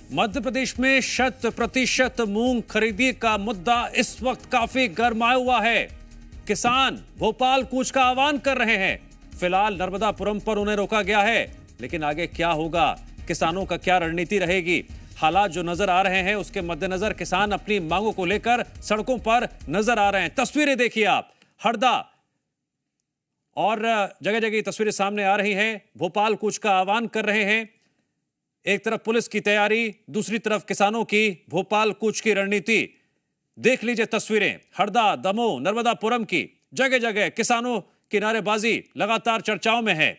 मध्य प्रदेश में 100% मूंग खरीदी का मुद्दा इस वक्त काफी गरमाया हुआ है। किसान भोपाल कूच का आह्वान कर रहे हैं। फिलहाल नर्मदापुरम पर उन्हें रोका गया है, लेकिन आगे क्या होगा, किसानों का क्या रणनीति रहेगी, हालात जो नजर आ रहे हैं उसके मद्देनजर किसान अपनी मांगों को लेकर सड़कों पर नजर आ रहे हैं। तस्वीरें देखिए आप, हरदा और जगह जगह तस्वीरें सामने आ रही हैं। भोपाल कूच का आह्वान कर रहे हैं। एक तरफ पुलिस की तैयारी, दूसरी तरफ किसानों की भोपाल कूच की रणनीति। देख लीजिए तस्वीरें, हरदा, दमोह, नर्मदापुरम की जगह जगह किसानों की नारेबाजी लगातार चर्चाओं में है।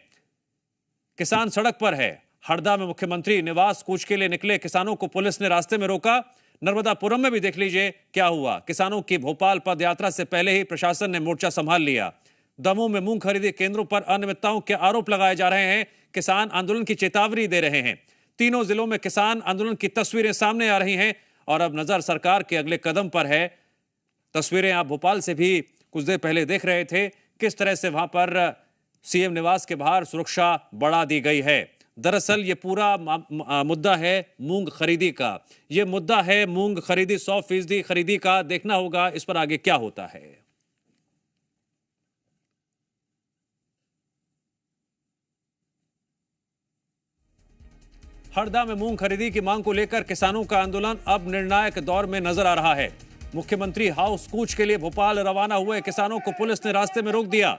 किसान सड़क पर है। हरदा में मुख्यमंत्री निवास कूच के लिए निकले किसानों को पुलिस ने रास्ते में रोका। नर्मदापुरम में भी देख लीजिए क्या हुआ। किसानों की भोपाल पद यात्रा से पहले ही प्रशासन ने मोर्चा संभाल लिया। दमोह में मूंग खरीदी केंद्रों पर अनियमितताओं के आरोप लगाए जा रहे हैं। किसान आंदोलन की चेतावनी दे रहे हैं। तीनों जिलों में किसान आंदोलन की तस्वीरें सामने आ रही हैं और अब नजर सरकार के अगले कदम पर है। तस्वीरें आप भोपाल से भी कुछ देर पहले देख रहे थे, किस तरह से वहां पर सीएम निवास के बाहर सुरक्षा बढ़ा दी गई है। दरअसल ये पूरा मुद्दा है मूंग खरीदी का। ये मुद्दा है मूंग खरीदी 100% खरीदी का। देखना होगा इस पर आगे क्या होता है। हरदा में मूंग खरीदी की मांग को लेकर किसानों का आंदोलन अब निर्णायक दौर में नजर आ रहा है। मुख्यमंत्री हाउस कूच के लिए भोपाल रवाना हुए किसानों को पुलिस ने रास्ते में रोक दिया।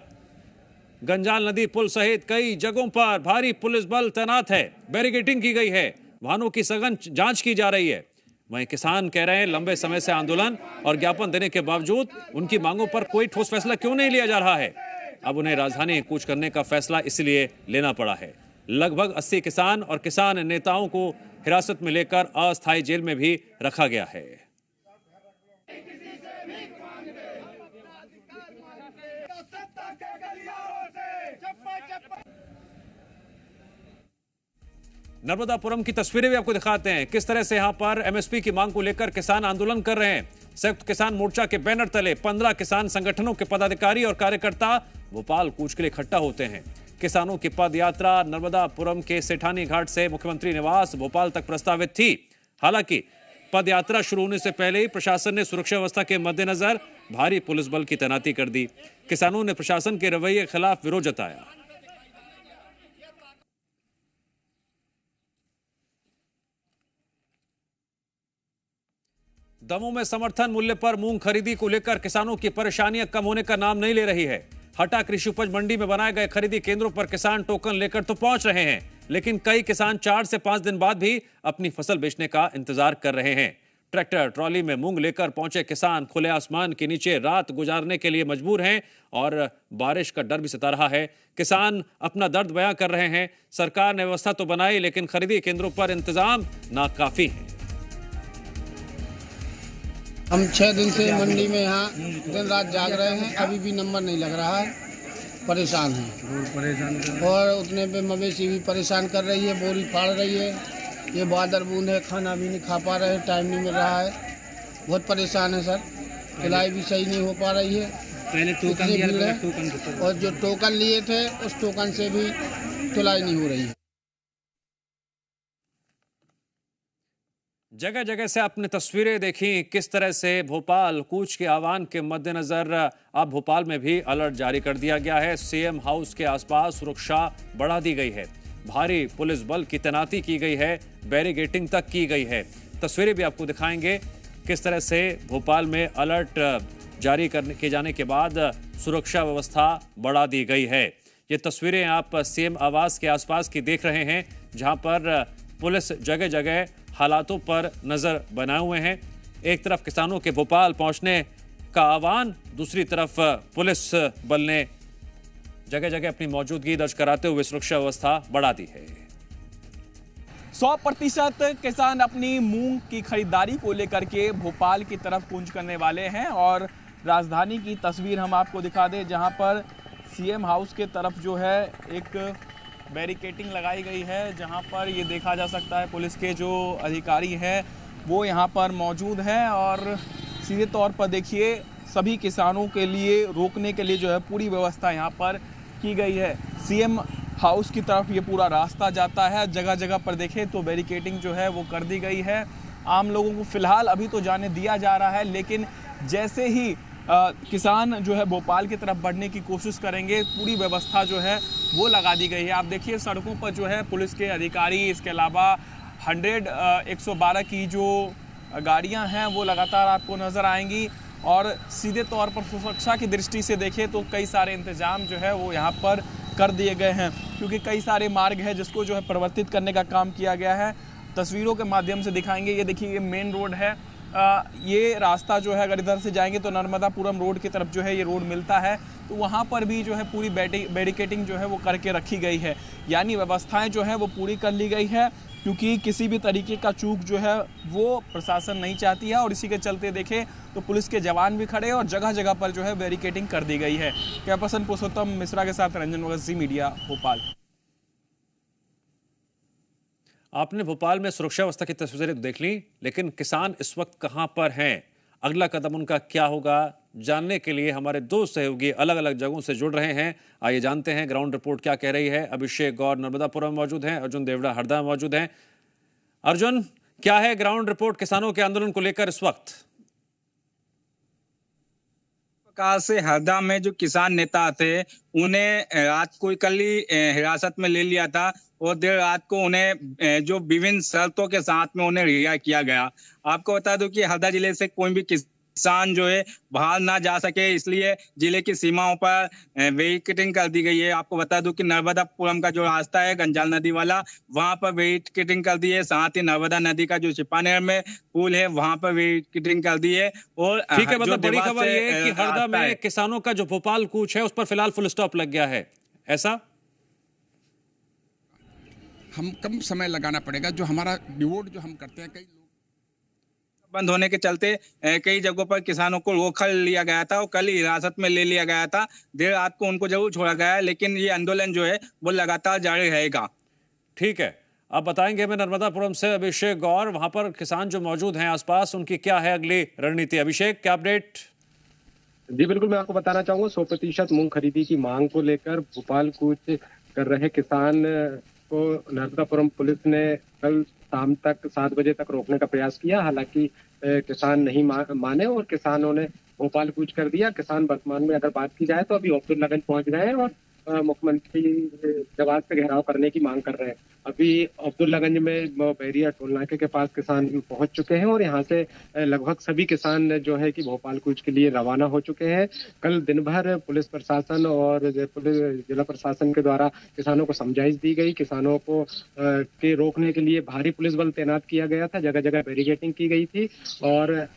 गंजाल नदी पुल सहित कई जगहों पर भारी पुलिस बल तैनात है। बैरिकेडिंग की गई है। वाहनों की सघन जांच की जा रही है। वहीं किसान कह रहे हैं लंबे समय से आंदोलन और ज्ञापन देने के बावजूद उनकी मांगों पर कोई ठोस फैसला क्यों नहीं लिया जा रहा है। अब उन्हें राजधानी कूच करने का फैसला इसलिए लेना पड़ा है। लगभग 80 किसान और किसान नेताओं को हिरासत में लेकर अस्थायी जेल में भी रखा गया है। नर्मदापुरम की तस्वीरें भी आपको दिखाते हैं, किस तरह से यहां पर एमएसपी की मांग को लेकर किसान आंदोलन कर रहे हैं। संयुक्त किसान मोर्चा के बैनर तले 15 किसान संगठनों के पदाधिकारी और कार्यकर्ता भोपाल कूच के लिए इकट्ठा होते हैं। किसानों की पद यात्रा नर्मदापुरम के सेठानी घाट से मुख्यमंत्री निवास भोपाल तक प्रस्तावित थी। हालांकि पद यात्रा शुरू होने से पहले ही प्रशासन ने सुरक्षा व्यवस्था के मद्देनजर भारी पुलिस बल की तैनाती कर दी। किसानों ने प्रशासन के रवैये के खिलाफ विरोध जताया। दमोह में समर्थन मूल्य पर मूंग खरीदी को लेकर किसानों की परेशानियां कम होने का नाम नहीं ले रही है। हटा कृषि उपज मंडी में बनाए गए खरीदी केंद्रों पर किसान टोकन लेकर तो पहुंच रहे हैं, लेकिन कई किसान 4 से 5 दिन बाद भी अपनी फसल बेचने का इंतजार कर रहे हैं। ट्रैक्टर ट्रॉली में मूंग लेकर पहुंचे किसान खुले आसमान के नीचे रात गुजारने के लिए मजबूर हैं और बारिश का डर भी सता रहा है। किसान अपना दर्द बयां कर रहे हैं। सरकार ने व्यवस्था तो बनाई, लेकिन खरीदी केंद्रों पर इंतजाम नाकाफी है। हम 6 दिन से मंडी में यहाँ दिन रात जाग रहे हैं, अभी भी नंबर नहीं लग रहा है। परेशान हैं और उतने पे मवेशी भी परेशान कर रही है, बोरी फाड़ रही है। ये बादर बूंद है, खाना भी नहीं खा पा रहे, टाइम नहीं मिल रहा है। बहुत परेशान है सर, सिलाई भी सही नहीं हो पा रही है। पहले टोकन दिया था, और जो टोकन लिए थे उस टोकन से भी तुलाई नहीं हो रही है। जगह जगह से आपने तस्वीरें देखी, किस तरह से भोपाल कूच के आह्वान के मद्देनजर अब भोपाल में भी अलर्ट जारी कर दिया गया है। सीएम हाउस के आसपास सुरक्षा बढ़ा दी गई है। भारी पुलिस बल की तैनाती की गई है। बैरिकेडिंग तक की गई है। तस्वीरें भी आपको दिखाएंगे किस तरह से भोपाल में अलर्ट जारी किए जाने के बाद सुरक्षा व्यवस्था बढ़ा दी गई है। ये तस्वीरें आप सीएम आवास के आसपास की देख रहे हैं, जहां पर पुलिस जगह जगह हालातों पर नजर बनाए हुए हैं। एक तरफ किसानों के भोपाल पहुंचने का आह्वान, दूसरी तरफ पुलिस बल ने जगह जगह अपनी मौजूदगी दर्ज कराते हुए सुरक्षा व्यवस्था बढ़ा दी है। 100% किसान अपनी मूंग की खरीदारी को लेकर के भोपाल की तरफ कूच करने वाले हैं और राजधानी की तस्वीर हम आपको दिखा दें, जहां पर सीएम हाउस के तरफ जो है एक बैरिकेडिंग लगाई गई है, जहां पर ये देखा जा सकता है पुलिस के जो अधिकारी हैं वो यहां पर मौजूद हैं और सीधे तौर पर देखिए सभी किसानों के लिए रोकने के लिए जो है पूरी व्यवस्था यहां पर की गई है। सीएम हाउस की तरफ ये पूरा रास्ता जाता है। जगह जगह पर देखें तो बैरिकेडिंग जो है वो कर दी गई है। आम लोगों को फिलहाल अभी तो जाने दिया जा रहा है, लेकिन जैसे ही किसान जो है भोपाल की तरफ बढ़ने की कोशिश करेंगे, पूरी व्यवस्था जो है वो लगा दी गई है। आप देखिए सड़कों पर जो है पुलिस के अधिकारी, इसके अलावा 112 की जो गाड़ियां हैं वो लगातार आपको नज़र आएंगी। और सीधे तौर पर सुरक्षा की दृष्टि से देखें तो कई सारे इंतजाम जो है वो यहाँ पर कर दिए गए हैं, क्योंकि कई सारे मार्ग है जिसको जो है परिवर्तित करने का काम किया गया है। तस्वीरों के माध्यम से दिखाएंगे। ये देखिए ये मेन रोड है। ये रास्ता जो है अगर इधर से जाएंगे तो नर्मदापुरम रोड की तरफ जो है ये रोड मिलता है, तो वहाँ पर भी जो है पूरी बैरिकेडिंग जो है वो करके रखी गई है। यानी व्यवस्थाएं जो है वो पूरी कर ली गई है, क्योंकि किसी भी तरीके का चूक जो है वो प्रशासन नहीं चाहती है। और इसी के चलते देखें तो पुलिस के जवान भी खड़े और जगह जगह पर जो है बैरिकेडिंग कर दी गई है। क्या पसंद पुरुषोत्तम मिश्रा के साथ रंजन वगैरह, जी मीडिया, भोपाल। आपने भोपाल में सुरक्षा व्यवस्था की तस्वीरें देख ली, लेकिन किसान इस वक्त कहां पर हैं, अगला कदम उनका क्या होगा, जानने के लिए हमारे दो सहयोगी अलग अलग जगहों से जुड़ रहे हैं। आइए जानते हैं ग्राउंड रिपोर्ट क्या कह रही है। अभिषेक गौर नर्मदापुरम मौजूद हैं, अर्जुन देवड़ा हरदा मौजूद हैं। अर्जुन, क्या है ग्राउंड रिपोर्ट किसानों के आंदोलन को लेकर इस वक्त? प्रकार से हरदा में जो किसान नेता थे उन्हें रात को कल ही हिरासत में ले लिया था और देर रात को उन्हें जो विभिन्न शर्तों के साथ में उन्हें रिहा किया गया। आपको बता दूं कि हरदा जिले से कोई भी किसान जो है बाहर ना जा सके, इसलिए जिले की सीमाओं पर बैरिकेडिंग कर दी गई है। आपको बता दूं कि नर्मदापुरम का जो रास्ता है गंजाल नदी वाला, वहां पर बैरिकेडिंग कर दी है। साथ ही नर्मदा नदी का जो छिपानेर में पुल है वहां पर बैरिकेडिंग कर दी है। और ठीक है, मतलब बड़ी खबर ये है कि हरदा में किसानों का जो भोपाल कूच है उस पर फिलहाल फुल स्टॉप लग गया है, ऐसा? हम कम समय लगाना पड़ेगा। जो हमारा डिवोट जो हम करते हैं, कई लोग बंद होने के चलते कई जगहों पर किसानों को रोक लिया गया था और कल ही हिरासत में ले लिया गया था। देर रात को उनको जरूर छोड़ा गया है, लेकिन ये आंदोलन जो है वो लगातार जारी रहेगा। ठीक है, अब बताएंगे हमें नर्मदापुरम से अभिषेक गौर, वहां पर किसान जो मौजूद हैं आसपास, उनकी क्या है अगली रणनीति। अभिषेक, क्या अपडेट? जी बिल्कुल, मैं आपको बताना चाहूंगा 100% मूंग खरीदी की मांग को लेकर भोपाल कूच कर रहे किसान को नर्मदापुरम पुलिस ने कल शाम तक 7 बजे तक रोकने का प्रयास किया। हालांकि किसान नहीं माने और किसानों ने भोपाल कूच कर दिया। किसान वर्तमान में अगर बात की जाए तो अभी अब्दुल्लागंज पहुंच गए हैं और मुख्यमंत्री जवाब से घेराव करने की मांग कर रहे हैं। अभी अब्दुल्लागंज में बैरिया टोल नाके के पास किसान पहुंच चुके हैं और यहाँ से लगभग सभी किसान जो है कि भोपाल कूच के लिए रवाना हो चुके हैं। कल दिन भर पुलिस प्रशासन और जिला प्रशासन के द्वारा किसानों को समझाइश दी गई। किसानों को के रोकने के लिए भारी पुलिस बल तैनात किया गया था, जगह जगह बैरिकेडिंग की गई थी और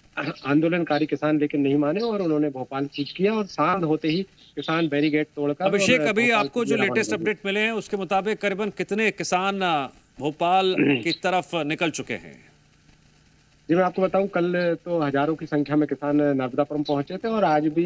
आंदोलनकारी किसान लेकिन नहीं माने और उन्होंने भोपाल कूच किया और शाम होते ही किसान बैरिकेड तोड़कर। अभिषेक, अभी आपको जो लेटेस्ट अपडेट मिले हैं उसके मुताबिक करीबन कितने किसान भोपाल की तरफ निकल चुके हैं? जी मैं आपको बताऊं, कल तो हजारों की संख्या में किसान नर्मदापुरम पहुंचे थे और आज भी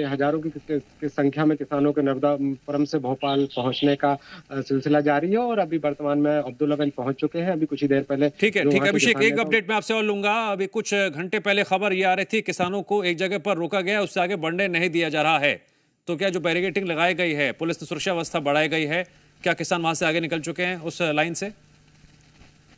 हजारों की संख्या में किसानों के नर्मदापुरम से भोपाल पहुंचने का सिलसिला जारी है और अभी वर्तमान में अब्दुल्लागंज पहुंच चुके हैं। अभी कुछ ही देर पहले। ठीक है, ठीक है अभिषेक, एक अपडेट मैं आपसे और लूंगा। अभी कुछ घंटे पहले खबर ये आ रही थी किसानों को एक जगह पर रोका गया, उससे आगे बढ़ने नहीं दिया जा रहा है। तो क्या जो बैरिकेडिंग लगाई गई है, पुलिस ने सुरक्षा व्यवस्था बढ़ाई गई है, क्या किसान वहां से आगे निकल चुके हैं उस लाइन से?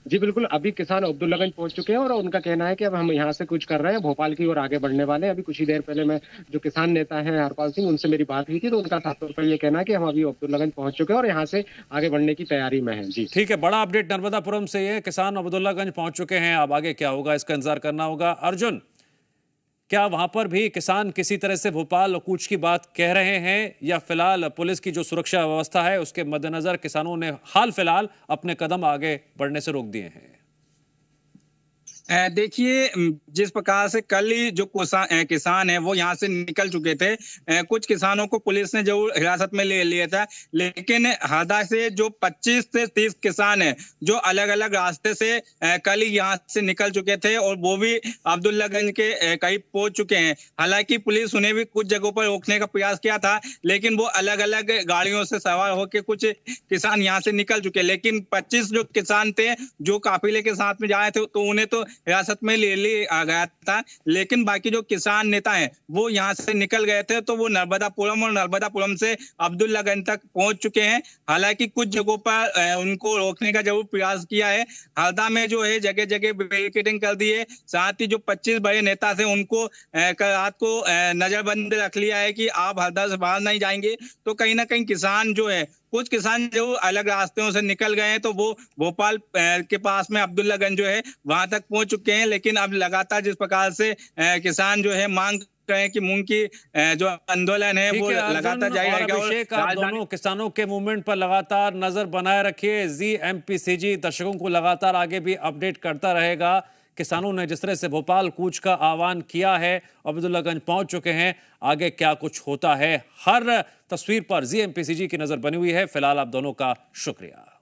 जी बिल्कुल, अभी किसान अब्दुल्लागंज पहुंच चुके हैं और उनका कहना है कि अब हम यहाँ से कुछ कर रहे हैं, भोपाल की ओर आगे बढ़ने वाले हैं। अभी कुछ ही देर पहले मैं जो किसान नेता हैं हरपाल सिंह, उनसे मेरी बात हुई थी तो उनका साफ तौर पर ये कहना है कि हम अभी अब्दुल्लागंज पहुंच चुके हैं और यहाँ से आगे बढ़ने की तैयारी में है। जी ठीक है, बड़ा अपडेट नर्मदापुरम से ये किसान अब्दुल्लागंज पहुंच चुके हैं। अब आगे क्या होगा इसका इंतजार करना होगा। अर्जुन, क्या वहां पर भी किसान किसी तरह से भोपाल कूच की बात कह रहे हैं या फिलहाल पुलिस की जो सुरक्षा व्यवस्था है उसके मद्देनजर किसानों ने हाल फिलहाल अपने कदम आगे बढ़ने से रोक दिए हैं? देखिए, जिस प्रकार से कल ही जो किसान है वो यहाँ से निकल चुके थे। कुछ किसानों को पुलिस ने जरूर हिरासत में ले लिया था, लेकिन हरदा से जो 25 से 30 किसान हैं जो अलग अलग रास्ते से कल ही यहाँ से निकल चुके थे और वो भी अब्दुल्लागंज के करीब पहुंच चुके हैं। हालांकि पुलिस उन्हें भी कुछ जगहों पर रोकने का प्रयास किया था, लेकिन वो अलग अलग गाड़ियों से सवार होकर कुछ किसान यहाँ से निकल चुके। लेकिन 25 जो किसान थे जो काफिले के साथ में जा रहे थे तो उन्हें तो हिरासत में ले लिया गया था, लेकिन बाकी जो किसान नेता हैं वो यहाँ से निकल गए थे, तो वो नर्मदापुरम और नर्मदापुरम से अब्दुल्लागंज तक पहुंच चुके हैं। हालांकि कुछ जगहों पर उनको रोकने का जरूर प्रयास किया है। हरदा में जो है जगह जगह बैरिकेडिंग कर दी है, साथ ही जो 25 बड़े नेता थे उनको कल रात को नजरबंद रख लिया है कि आप हरदा से बाहर नहीं जाएंगे। तो कहीं ना कहीं किसान जो है, कुछ किसान जो अलग रास्तों से निकल गए हैं, तो वो भोपाल के पास में अब्दुल्लागंज जो है वहां तक पहुंच चुके हैं। लेकिन अब लगातार जिस प्रकार से किसान जो है मांग रहे हैं कि मूंग की जो आंदोलन है वो लगातार जारी रहेगा। अभिषेक, आप दोनों किसानों के मूवमेंट पर लगातार नजर बनाए रखिए। ZMPCG दर्शकों को लगातार आगे भी अपडेट करता रहेगा। किसानों ने जिस तरह से भोपाल कूच का आह्वान किया है, अब्दुल्लागंज पहुंच चुके हैं, आगे क्या कुछ होता है हर तस्वीर पर ZMPCG की नजर बनी हुई है। फिलहाल आप दोनों का शुक्रिया।